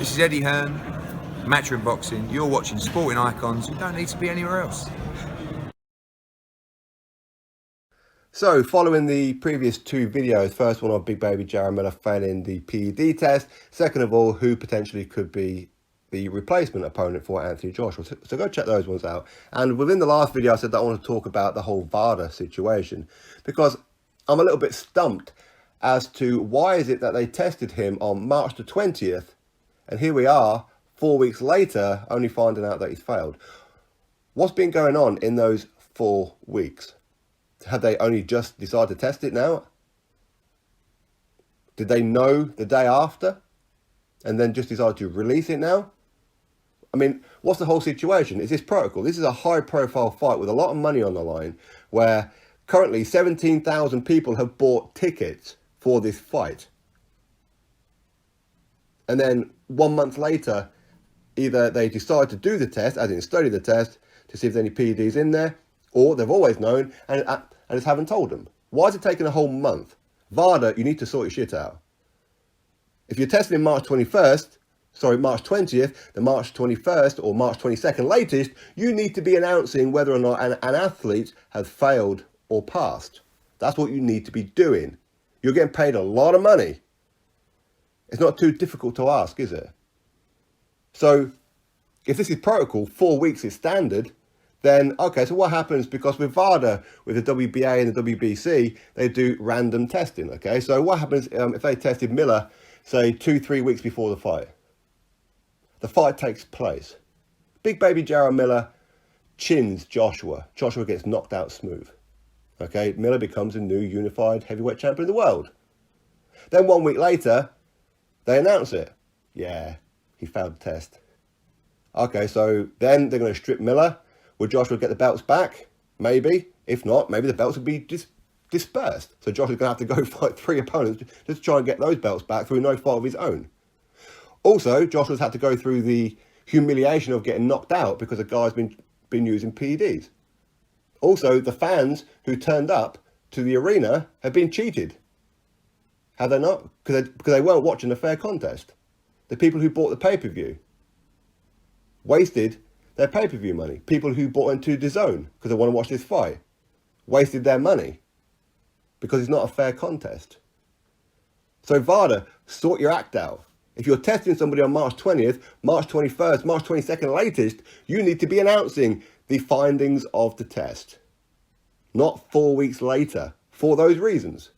This is Eddie Hearn, Matchroom Boxing. You're watching Sporting Icons. You don't need to be anywhere else. So, following the previous two videos, first one on Big Baby Jarrell Miller failing the PED test, second of all, who potentially could be the replacement opponent for Anthony Joshua. So go check those ones out. And within the last video, I said that I want to talk about the whole VADA situation, because I'm a little bit stumped as to why is it that they tested him on March the 20th, and here we are, 4 weeks later, only finding out that he's failed. What's been going on in those 4 weeks? Have they only just decided to test it now? Did they know the day after and then just decide to release it now? I mean, what's the whole situation? Is this protocol? This is a high-profile fight with a lot of money on the line, where currently 17,000 people have bought tickets for this fight. And then 1 month later, either they decide to do the test, as in study the test, to see if there's any PEDs in there, or they've always known and just haven't told them. Why is it taking a whole month? VADA, you need to sort your shit out. If you're testing in March 20th, the March 21st or March 22nd latest, you need to be announcing whether or not an athlete has failed or passed. That's what you need to be doing. You're getting paid a lot of money. It's not too difficult to ask, is it? So, if this is protocol, 4 weeks is standard, then, okay, so what happens? Because with VADA, with the WBA and the WBC, they do random testing, okay? So what happens if they tested Miller, say, 2-3 weeks before the fight? The fight takes place. Big Baby Jarrell Miller chins Joshua. Joshua gets knocked out smooth, okay? Miller becomes a new unified heavyweight champion of the world. Then 1 week later, they announce it. Yeah, he failed the test. Okay, so then they're going to strip Miller. Would Joshua get the belts back? Maybe. If not, maybe the belts would be dispersed. So Joshua's going to have to go fight 3 opponents just to try and get those belts back through no fault of his own. Also, Joshua's had to go through the humiliation of getting knocked out because a guy's been using PEDs. Also, the fans who turned up to the arena have been cheated. Have they not? Because they weren't watching a fair contest. The people who bought the pay-per-view wasted their pay-per-view money. People who bought into DAZN because they want to watch this fight wasted their money because it's not a fair contest. So VADA, sort your act out. If you're testing somebody on March 20th, March 21st, March 22nd latest, you need to be announcing the findings of the test. Not 4 weeks later, for those reasons.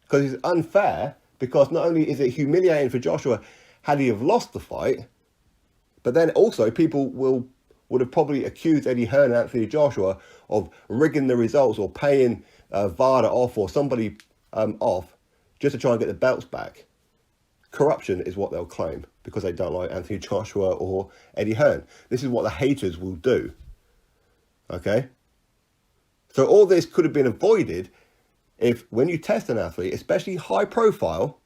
Because it's unfair, because not only is it humiliating for Joshua had he have lost the fight, but then also people would have probably accused Eddie Hearn and Anthony Joshua of rigging the results or paying VADA off or somebody off just to try and get the belts back. Corruption is what they'll claim because they don't like Anthony Joshua or Eddie Hearn. This is what the haters will do. Okay? So all this could have been avoided if when you test an athlete, especially high profile,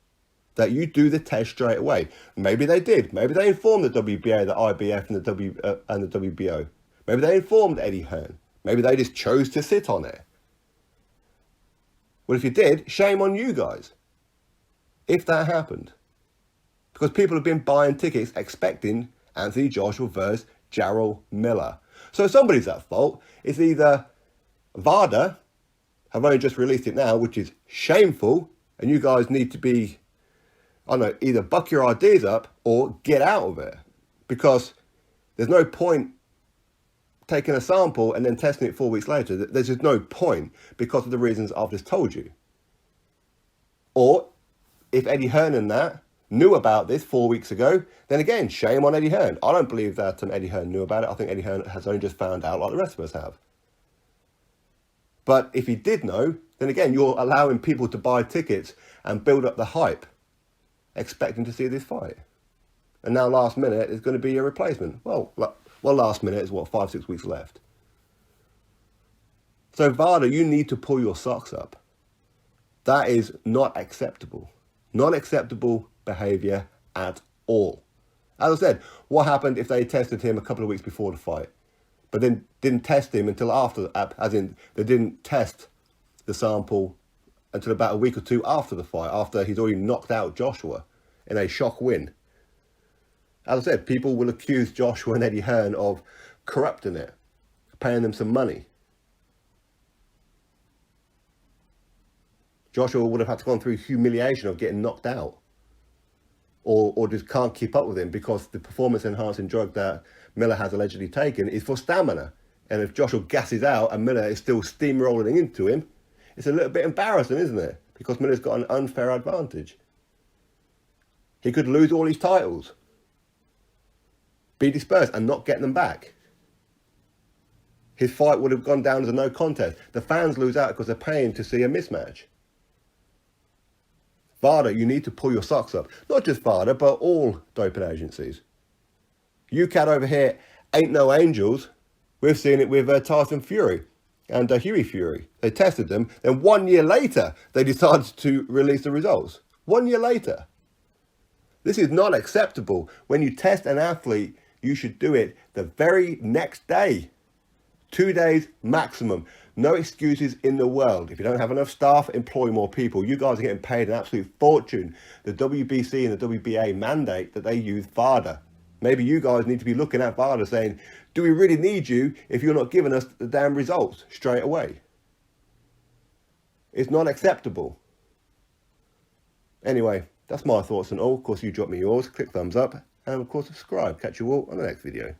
that you do the test straight away. Maybe they did. Maybe they informed the WBA, the IBF, and the WBO. Maybe they informed Eddie Hearn. Maybe they just chose to sit on it. Well, if you did, shame on you guys. If that happened. Because people have been buying tickets expecting Anthony Joshua versus Jarrell Miller. So somebody's at fault. It's either VADA have only just released it now, which is shameful, and you guys need to be, I don't know, either buck your ideas up or get out of it. Because there's no point taking a sample and then testing it 4 weeks later. There's just no point because of the reasons I've just told you. Or if Eddie Hearn and that knew about this 4 weeks ago, then again, shame on Eddie Hearn. I don't believe that Eddie Hearn knew about it. I think Eddie Hearn has only just found out like the rest of us have. But if he did know, then again, you're allowing people to buy tickets and build up the hype, expecting to see this fight. And now last minute is going to be a replacement. Well, last minute is what, 5-6 weeks left. So VADA, you need to pull your socks up. That is not acceptable. Not acceptable behaviour at all. As I said, what happened if they tested him a couple of weeks before the fight, but then didn't test him until after, as in they didn't test the sample until about a week or two after the fight, after he's already knocked out Joshua in a shock win. As I said, people will accuse Joshua and Eddie Hearn of corrupting it, paying them some money. Joshua would have had to go through humiliation of getting knocked out, or just can't keep up with him because the performance-enhancing drug that Miller has allegedly taken is for stamina. And if Joshua gasses out and Miller is still steamrolling into him, it's a little bit embarrassing, isn't it? Because Miller's got an unfair advantage. He could lose all his titles, be dispersed and not get them back. His fight would have gone down as a no contest. The fans lose out because they're paying to see a mismatch. VADA, you need to pull your socks up. Not just VADA, but all doping agencies. UCAD over here ain't no angels. We've seen it with Tyson Fury and Huey Fury. They tested them, then 1 year later, they decided to release the results. 1 year later. This is not acceptable. When you test an athlete, you should do it the very next day. 2 days maximum. No excuses in the world. If you don't have enough staff, employ more people. You guys are getting paid an absolute fortune. The WBC and the WBA mandate that they use VADA. Maybe you guys need to be looking at VADA saying, do we really need you if you're not giving us the damn results straight away? It's not acceptable. Anyway, that's my thoughts on all. Of course, you drop me yours, click thumbs up, and of course subscribe. Catch you all on the next video.